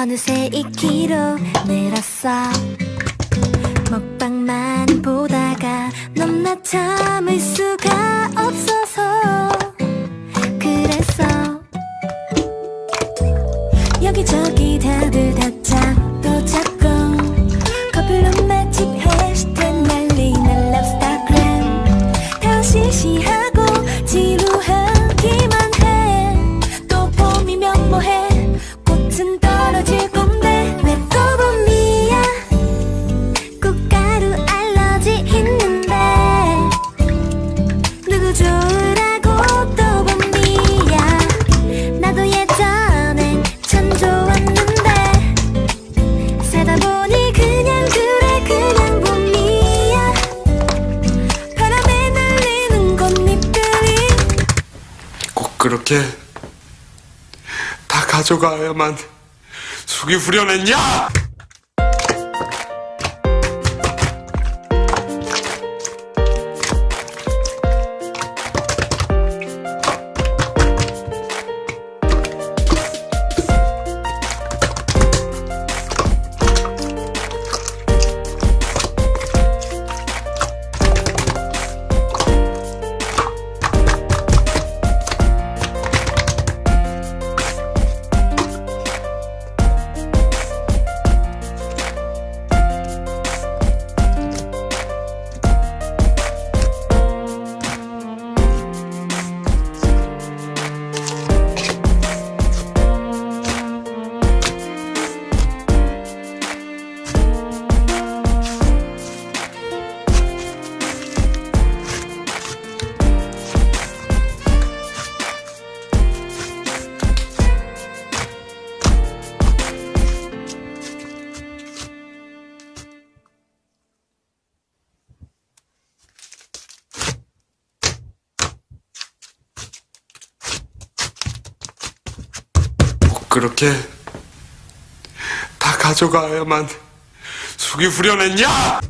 어느새 2kg 늘었어. 먹방만 보다가 넘나 참을 수가 없어서 그래서 여기저기 다들 답장도 잡고 커플룩 맛집 해시태그 난리난 럽스타그램 다 시시하고 지루하기만 해. 또 봄이면 뭐해, 꽃은 떨어질 건데 왜 또 봄이야. 꽃가루 알러지 있는데 누구 좋으라고 또 봄이야. 나도 예전엔 참 좋았는데 살다 보니 그냥 그래 그냥 봄이야. 바람에 날리는 꽃잎들이 꼭 그렇게 다 가져가야만 속이 후련했냐? 꼭 그렇게 다 가져가야만 속이 후련했냐?